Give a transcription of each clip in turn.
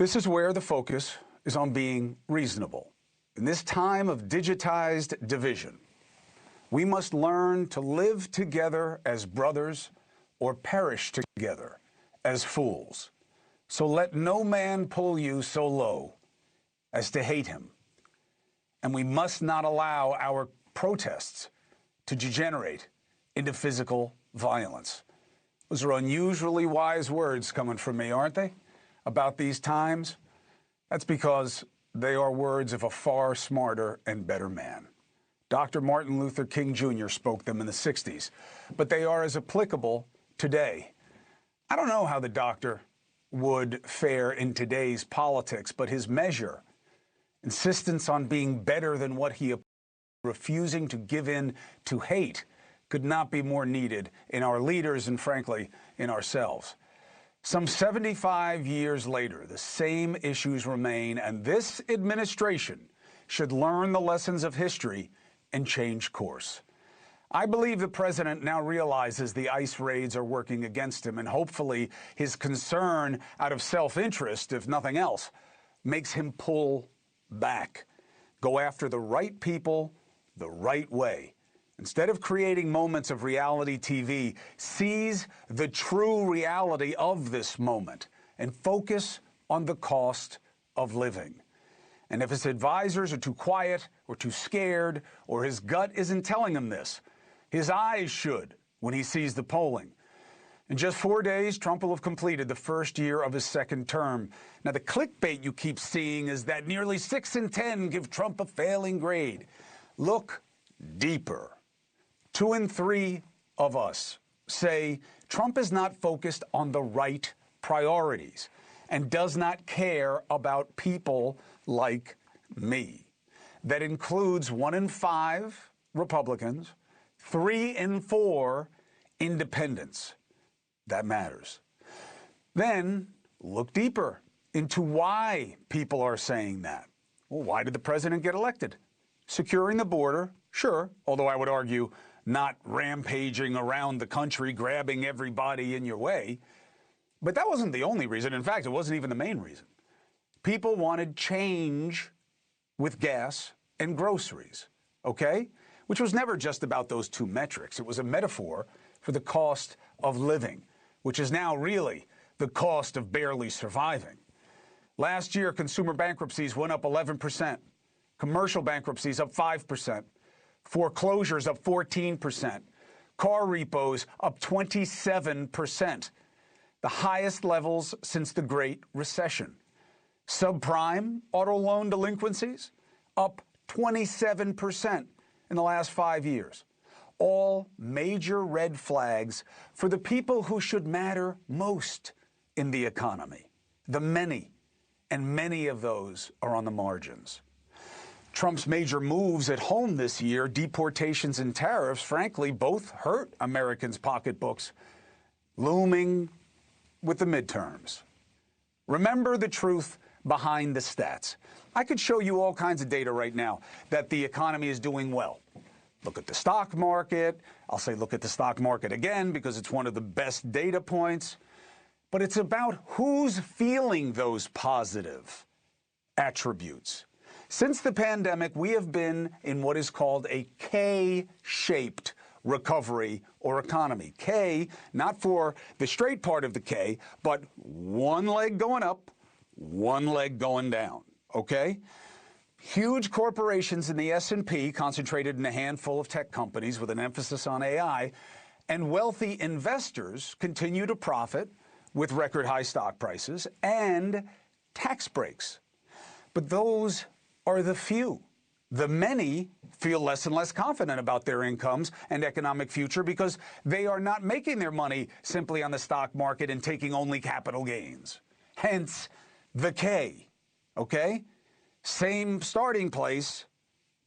This is where the focus is on being reasonable. In this time of digitized division, we must learn to live together as brothers or perish together as fools. So let no man pull you so low as to hate him. And we must not allow our protests to degenerate into physical violence. Those are unusually wise words coming from me, aren't they? About these times? That's because they are words of a far smarter and better man. Dr. Martin Luther King Jr. spoke them in the 60s, but they are as applicable today. I don't know how the doctor would fare in today's politics, but his measure, insistence on being better than what he refusing to give in to hate, could not be more needed in our leaders and, frankly, in ourselves. Some 75 years later, the same issues remain, and this administration should learn the lessons of history and change course. I believe the president now realizes the ICE raids are working against him, and hopefully his concern out of self-interest, if nothing else, makes him pull back, go after the right people the right way. Instead of creating moments of reality TV, seize the true reality of this moment and focus on the cost of living. And if his advisors are too quiet or too scared, or his gut isn't telling him this, his eyes should when he sees the polling. In just 4 days, Trump will have completed the first year of his second term. Now, the clickbait you keep seeing is that nearly 6 in 10 give Trump a failing grade. Look deeper. 2 in 3 of us say Trump is not focused on the right priorities and does not care about people like me. That includes 1 in 5 Republicans, 3 in 4 independents. That matters. Then look deeper into why people are saying that. Well, why did the president get elected? Securing the border, sure, although I would argue not rampaging around the country, grabbing everybody in your way. But that wasn't the only reason. In fact, it wasn't even the main reason. People wanted change with gas and groceries, okay? Which was never just about those two metrics. It was a metaphor for the cost of living, which is now really the cost of barely surviving. Last year, consumer bankruptcies went up 11%, commercial bankruptcies up 5%, foreclosures up 14%, car repos up 27%, the highest levels since the Great Recession. Subprime auto loan delinquencies up 27% in the last 5 years. All major red flags for the people who should matter most in the economy, the many, and many of those are on the margins. Trump's major moves at home this year, deportations and tariffs, frankly, both hurt Americans' pocketbooks, looming with the midterms. Remember the truth behind the stats. I could show you all kinds of data right now that the economy is doing well. Look at the stock market. I'll say look at the stock market again because it's one of the best data points. But it's about who's feeling those positive attributes. Since the pandemic, we have been in what is called a K-shaped recovery or economy. K, not for the straight part of the K, but one leg going up, one leg going down, okay? Huge corporations in the S&P, concentrated in a handful of tech companies with an emphasis on AI, and wealthy investors continue to profit with record high stock prices and tax breaks. But those are the few. The many feel less and less confident about their incomes and economic future because they are not making their money simply on the stock market and taking only capital gains. Hence, the K, okay? Same starting place,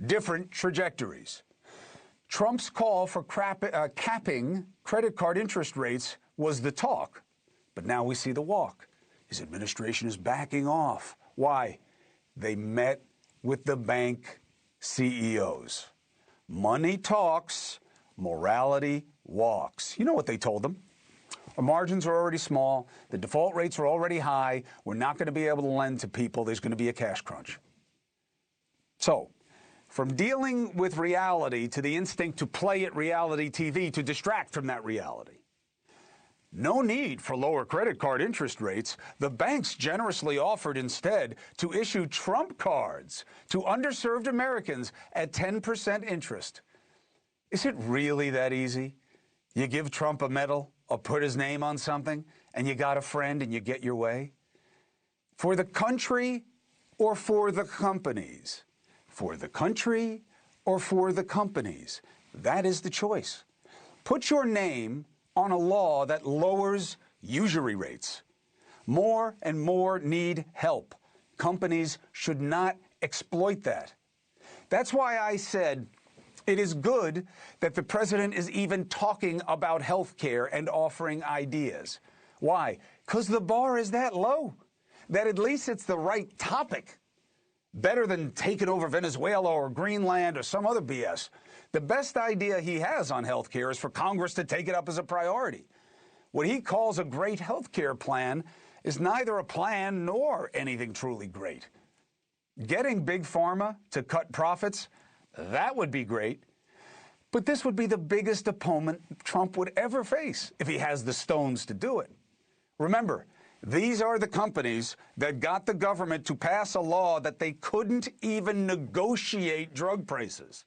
different trajectories. Trump's call for capping credit card interest rates was the talk, but now we see the walk. His administration is backing off. Why? They met with the bank CEOs. Money talks, morality walks. You know what they told them? Our margins are already small. The default rates are already high. We're not going to be able to lend to people. There's going to be a cash crunch. So, from dealing with reality to the instinct to play at reality TV to distract from that reality. No need for lower credit card interest rates. The banks generously offered instead to issue Trump cards to underserved Americans at 10% interest. Is it really that easy? You give Trump a medal or put his name on something and you got a friend and you get your way? For the country or for the companies? For the country or for the companies? That is the choice. Put your name on a law that lowers usury rates. More and more need help. Companies should not exploit that. That's why I said it is good that the president is even talking about health care and offering ideas. Why? Because the bar is that low, that at least it's the right topic. Better than taking over Venezuela or Greenland or some other BS. The best idea he has on health care is for Congress to take it up as a priority. What he calls a great health care plan is neither a plan nor anything truly great. Getting Big Pharma to cut profits, that would be great. But this would be the biggest opponent Trump would ever face if he has the stones to do it. Remember, these are the companies that got the government to pass a law that they couldn't even negotiate drug prices.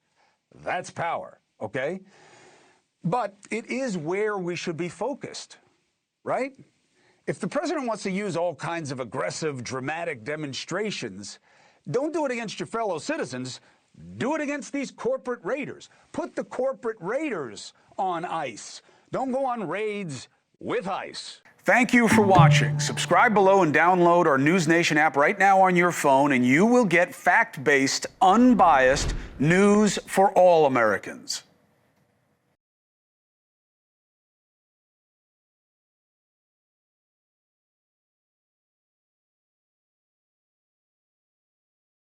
That's power, okay? But it is where we should be focused, right? If the president wants to use all kinds of aggressive, dramatic demonstrations, don't do it against your fellow citizens. Do it against these corporate raiders. Put the corporate raiders on ice. Don't go on raids with ICE. Thank you for watching. Subscribe below and download our NewsNation app right now on your phone, and you will get fact-based, unbiased news for all Americans.